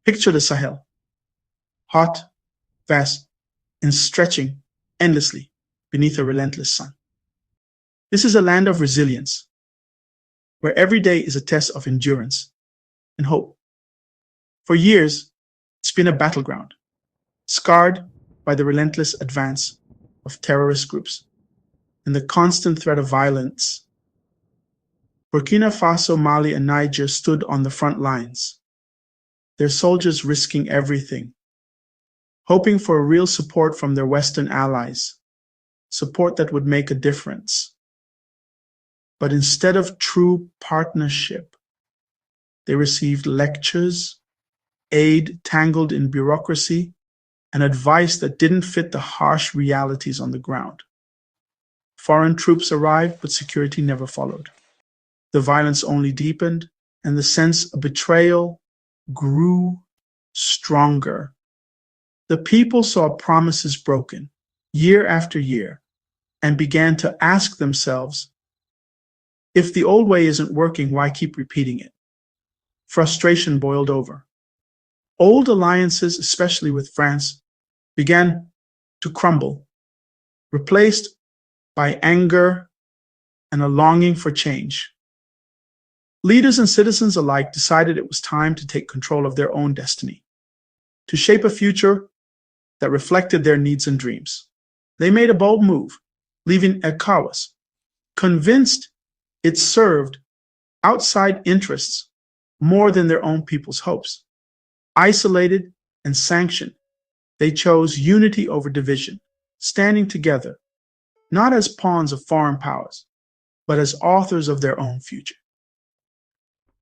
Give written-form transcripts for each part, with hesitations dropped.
Picture the Sahel, hot, vast, and stretching endlessly beneath a relentless sun. This is a land of resilience, where every day is a test of endurance and hope. For years, it's been a battleground, scarred by the relentless advance of terrorist groups and the constant threat of violence. Burkina Faso, Mali, and Niger stood on the front lines, their soldiers risking everything, hoping for real support from their Western allies, support that would make a difference. But instead of true partnership, they received lectures, aid tangled in bureaucracy, and advice that didn't fit the harsh realities on the ground. Foreign troops arrived, but security never followed. The violence only deepened, and the sense of betrayal grew stronger. The people saw promises broken year after year and began to ask themselves, if the old way isn't working, why keep repeating it? Frustration boiled over. Old alliances, especially with France, began to crumble, replaced by anger and a longing for change. Leaders and citizens alike decided it was time to take control of their own destiny, to shape a future that reflected their needs and dreams. They made a bold move, leaving ECOWAS, convinced it served outside interests more than their own people's hopes. Isolated and sanctioned, they chose unity over division, standing together, not as pawns of foreign powers, but as authors of their own future.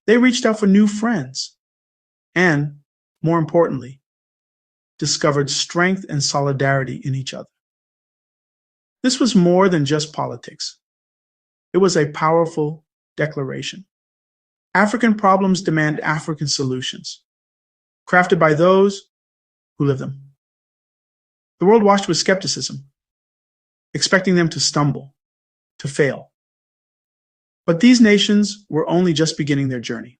They reached out for new friends and, more importantly, discovered strength and solidarity in each other. This was more than just politics. It was a powerful declaration. African problems demand African solutions, crafted by those who live them. The world watched with skepticism, expecting them to stumble, to fail. But these nations were only just beginning their journey.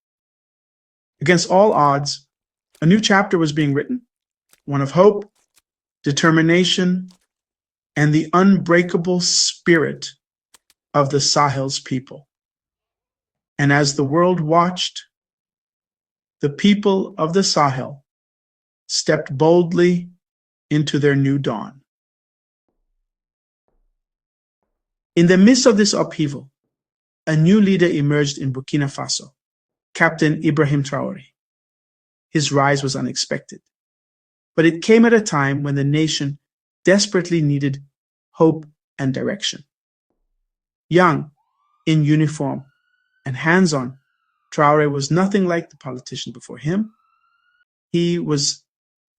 Against all odds, a new chapter was being written, one of hope, determination, and the unbreakable spirit of the Sahel's people. And as the world watched, the people of the Sahel stepped boldly into their new dawn. In the midst of this upheaval, a new leader emerged in Burkina Faso, Captain Ibrahim Traoré. His rise was unexpected, but it came at a time when the nation desperately needed hope and direction. Young, in uniform, and hands-on, Traoré was nothing like the politician before him. He was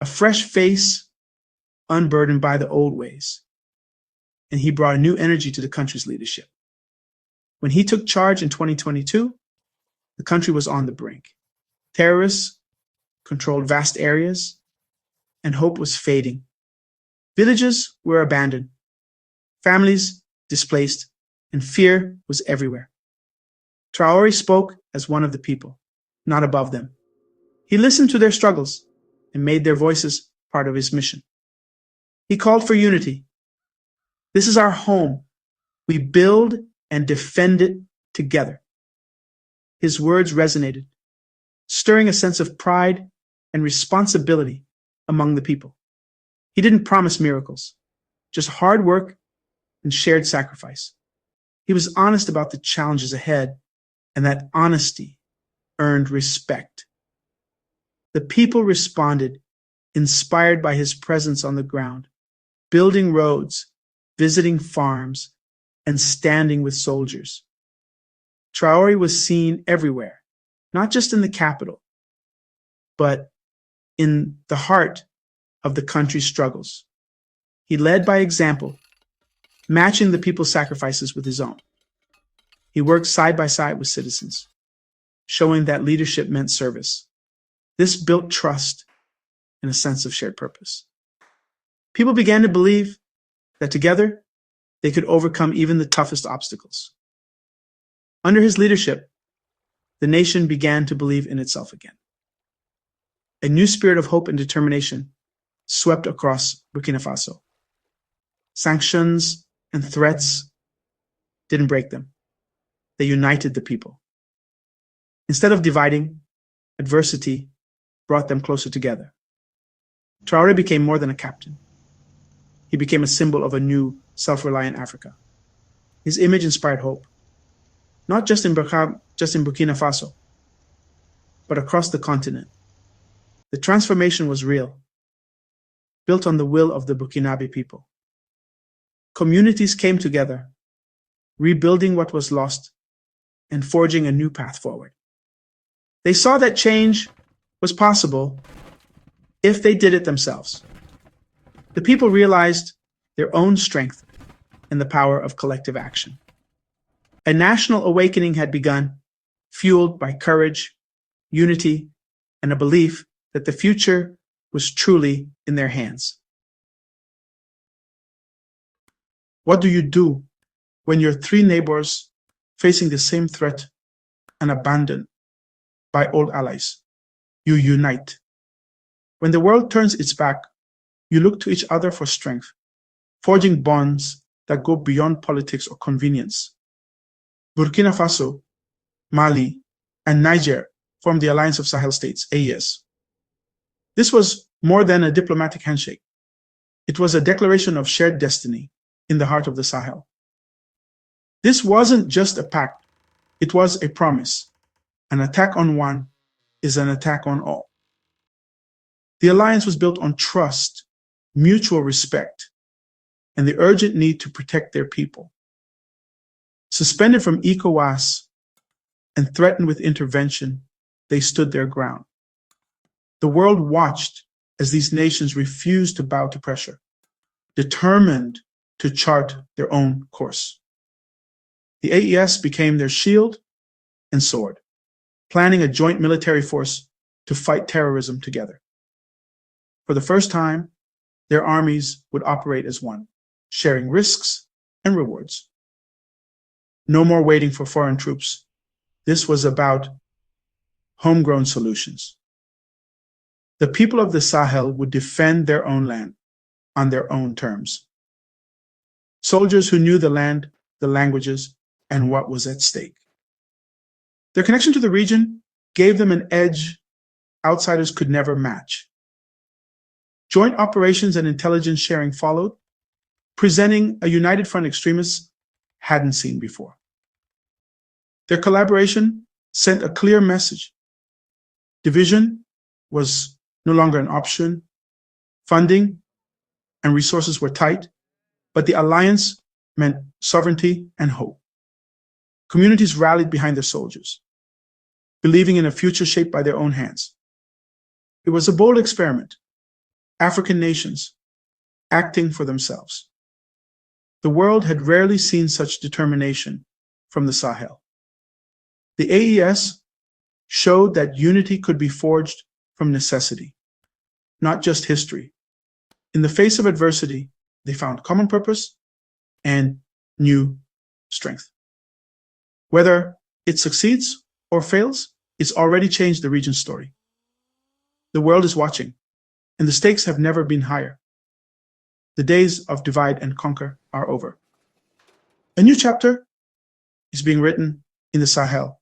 a fresh face, unburdened by the old ways, and he brought a new energy to the country's leadership. When he took charge in 2022, the country was on the brink. Terrorists controlled vast areas, and hope was fading. Villages were abandoned, families displaced, and fear was everywhere. Traoré spoke as one of the people, not above them. He listened to their struggles and made their voices part of his mission. He called for unity. This is our home. We build and defend it together. His words resonated, stirring a sense of pride and responsibility among the people. He didn't promise miracles, just hard work and shared sacrifice. He was honest about the challenges ahead, and that honesty earned respect. The people responded, inspired by his presence on the ground, building roads, visiting farms, and standing with soldiers. Traoré was seen everywhere, not just in the capital, but in the heart of the country's struggles. He led by example, matching the people's sacrifices with his own. He worked side by side with citizens, showing that leadership meant service. This built trust and a sense of shared purpose. People began to believe that together they could overcome even the toughest obstacles. Under his leadership, the nation began to believe in itself again. A new spirit of hope and determination swept across Burkina Faso. Sanctions and threats didn't break them. They united the people. Instead of dividing, adversity brought them closer together. Traoré became more than a captain. He became a symbol of a new, self-reliant Africa. His image inspired hope, not just in Burkina Faso, but across the continent. The transformation was real, built on the will of the Burkinabe people. Communities came together, rebuilding what was lost and forging a new path forward. They saw that change was possible if they did it themselves. The people realized their own strength and the power of collective action. A national awakening had begun, fueled by courage, unity, and a belief that the future was truly in their hands. What do you do when your three neighbors facing the same threat and abandoned by old allies? You unite. When the world turns its back, you look to each other for strength, forging bonds that go beyond politics or convenience. Burkina Faso, Mali, and Niger formed the Alliance of Sahel States, AES. This was more than a diplomatic handshake. It was a declaration of shared destiny in the heart of the Sahel. This wasn't just a pact, it was a promise. An attack on one is an attack on all. The alliance was built on trust, mutual respect, and the urgent need to protect their people. Suspended from ECOWAS and threatened with intervention, they stood their ground. The world watched as these nations refused to bow to pressure, determined to chart their own course. The AES became their shield and sword, planning a joint military force to fight terrorism together. For the first time, their armies would operate as one, sharing risks and rewards. No more waiting for foreign troops. This was about homegrown solutions. The people of the Sahel would defend their own land on their own terms. Soldiers who knew the land, the languages, and what was at stake. Their connection to the region gave them an edge outsiders could never match. Joint operations and intelligence sharing followed, presenting a united front extremists hadn't seen before. Their collaboration sent a clear message. Division was no longer an option. Funding and resources were tight, but the alliance meant sovereignty and hope. Communities rallied behind their soldiers, believing in a future shaped by their own hands. It was a bold experiment. African nations acting for themselves. The world had rarely seen such determination from the Sahel. The AES showed that unity could be forged from necessity, not just history. In the face of adversity, they found common purpose and new strength. Whether it succeeds or fails, it's already changed the region's story. The world is watching, and the stakes have never been higher. The days of divide and conquer are over. A new chapter is being written in the Sahel,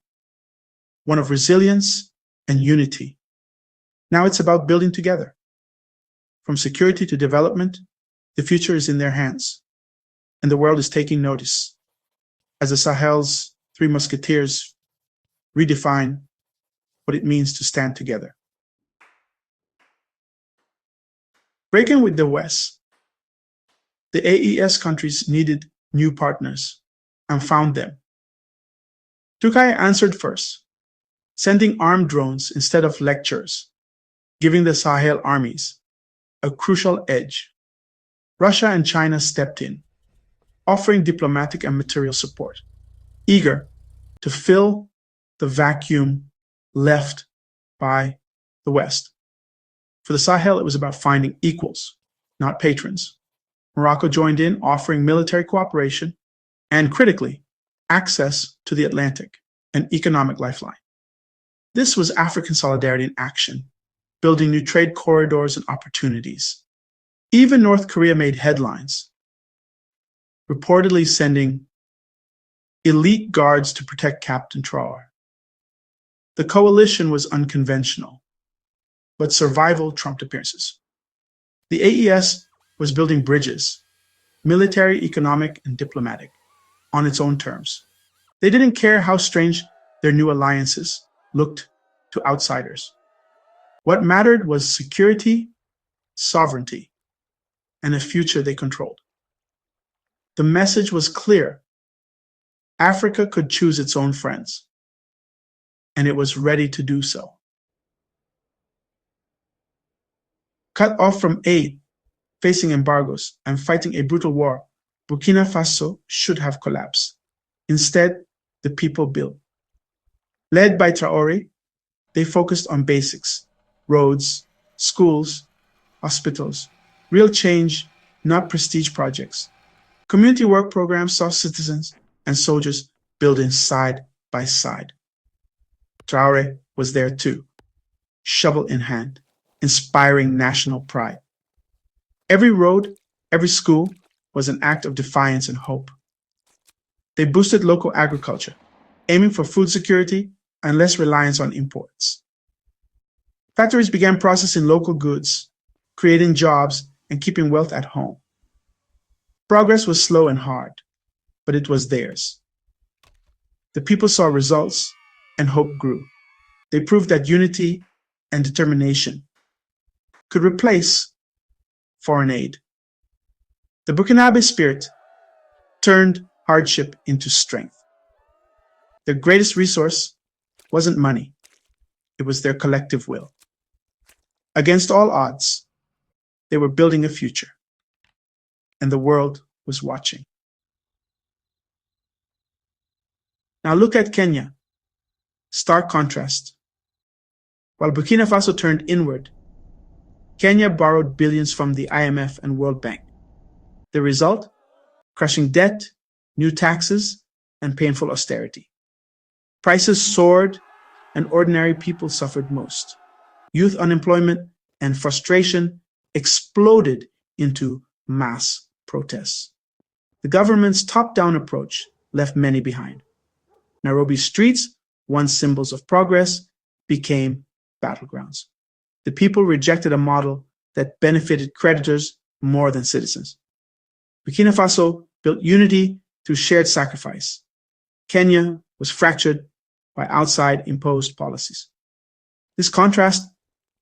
one of resilience and unity. Now it's about building together. From security to development, the future is in their hands, and the world is taking notice as the Sahel's three musketeers redefine what it means to stand together. Breaking with the West, the AES countries needed new partners and found them. Turkey answered first, sending armed drones instead of lectures, giving the Sahel armies a crucial edge. Russia and China stepped in, offering diplomatic and material support, eager to fill the vacuum left by the West. For the Sahel, it was about finding equals, not patrons. Morocco joined in, offering military cooperation and, critically, access to the Atlantic, an economic lifeline. This was African solidarity in action, building new trade corridors and opportunities. Even North Korea made headlines, reportedly sending elite guards to protect Captain Traore. The coalition was unconventional, but survival trumped appearances. The AES was building bridges, military, economic, and diplomatic, on its own terms. They didn't care how strange their new alliances looked to outsiders. What mattered was security, sovereignty, and a future they controlled. The message was clear. Africa could choose its own friends, and it was ready to do so. Cut off from aid, facing embargoes, and fighting a brutal war, Burkina Faso should have collapsed. Instead, the people built. Led by Traore, they focused on basics: roads, schools, hospitals, real change, not prestige projects. Community work programs saw citizens and soldiers building side by side. Traore was there too, shovel in hand, inspiring national pride. Every road, every school was an act of defiance and hope. They boosted local agriculture, aiming for food security and less reliance on imports. Factories began processing local goods, creating jobs and keeping wealth at home. Progress was slow and hard, but it was theirs. The people saw results and hope grew. They proved that unity and determination could replace foreign aid. The Burkinabe spirit turned hardship into strength. Their greatest resource wasn't money, it was their collective will. Against all odds, they were building a future, and the world was watching. Now look at Kenya. Stark contrast. While Burkina Faso turned inward, Kenya borrowed billions from the IMF and World Bank. The result? Crushing debt, new taxes, and painful austerity. Prices soared, and ordinary people suffered most. Youth unemployment and frustration exploded into mass protests. The government's top-down approach left many behind. Nairobi's streets, once symbols of progress, became battlegrounds. The people rejected a model that benefited creditors more than citizens. Burkina Faso built unity through shared sacrifice. Kenya was fractured by outside imposed policies. This contrast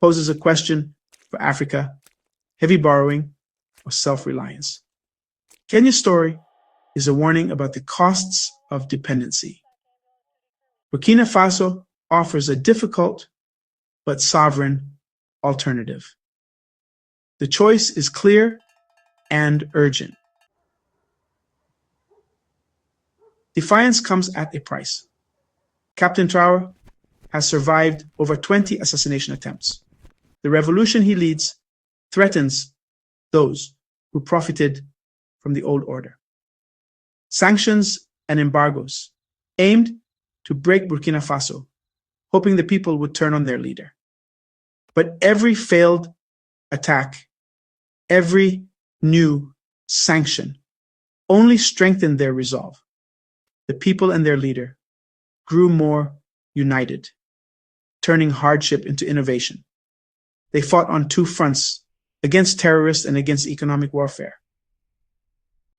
poses a question for Africa: heavy borrowing or self-reliance? Kenya's story is a warning about the costs of dependency. Burkina Faso offers a difficult but sovereign alternative. The choice is clear and urgent. Defiance comes at a price. Captain Traore has survived over 20 assassination attempts. The revolution he leads threatens those who profited from the old order. Sanctions and embargoes aimed to break Burkina Faso, hoping the people would turn on their leader. But every failed attack, every new sanction only strengthened their resolve. The people and their leader grew more united, turning hardship into innovation. They fought on two fronts, against terrorists and against economic warfare.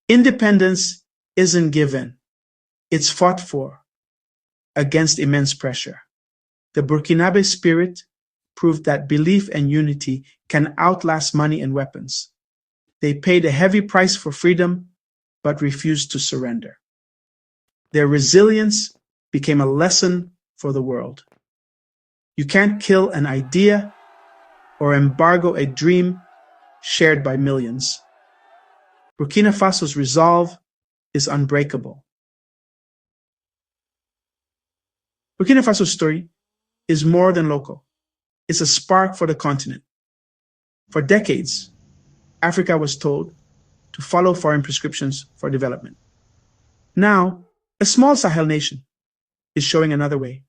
Independence isn't given, it's fought for against immense pressure. The Burkinabe spirit proved that belief and unity can outlast money and weapons. They paid a heavy price for freedom, but refused to surrender. Their resilience became a lesson for the world. You can't kill an idea or embargo a dream shared by millions. Burkina Faso's resolve is unbreakable. Burkina Faso's story is more than local. It's a spark for the continent. For decades, Africa was told to follow foreign prescriptions for development. Now, a small Sahel nation is showing another way.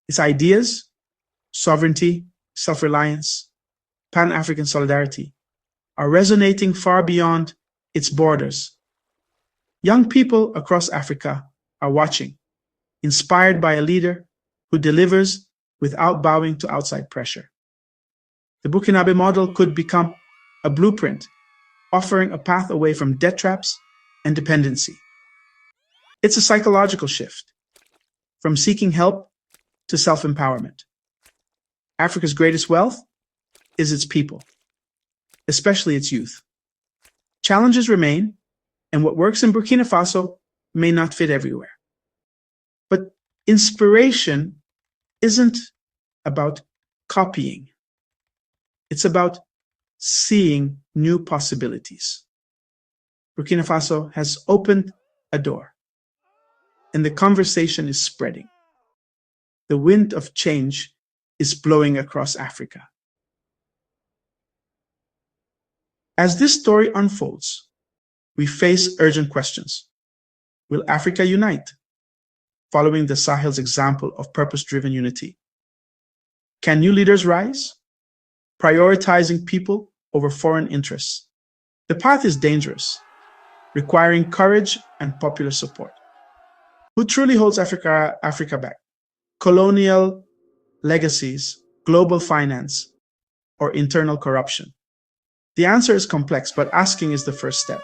Its ideas, sovereignty, self-reliance, Pan-African solidarity are resonating far beyond its borders. Young people across Africa are watching, inspired by a leader who delivers without bowing to outside pressure. The Burkinabe model could become a blueprint, offering a path away from debt traps and dependency. It's a psychological shift, from seeking help to self-empowerment. Africa's greatest wealth is its people, especially its youth. Challenges remain, and what works in Burkina Faso may not fit everywhere. But inspiration isn't about copying. It's about seeing new possibilities. Burkina Faso has opened a door, and the conversation is spreading. The wind of change is blowing across Africa. As this story unfolds, we face urgent questions. Will Africa unite, following the Sahel's example of purpose-driven unity? Can new leaders rise, prioritizing people over foreign interests? The path is dangerous, requiring courage and popular support. Who truly holds Africa back? Colonial legacies, global finance, or internal corruption? The answer is complex, but asking is the first step.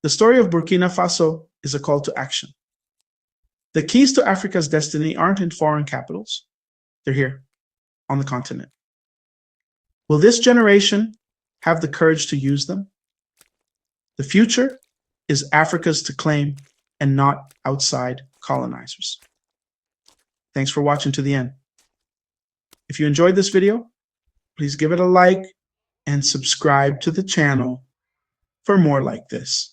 The story of Burkina Faso is a call to action. The keys to Africa's destiny aren't in foreign capitals. They're here, on the continent. Will this generation have the courage to use them? The future is Africa's to claim and not outside colonizers. Thanks for watching to the end. If you enjoyed this video, please give it a like and subscribe to the channel for more like this.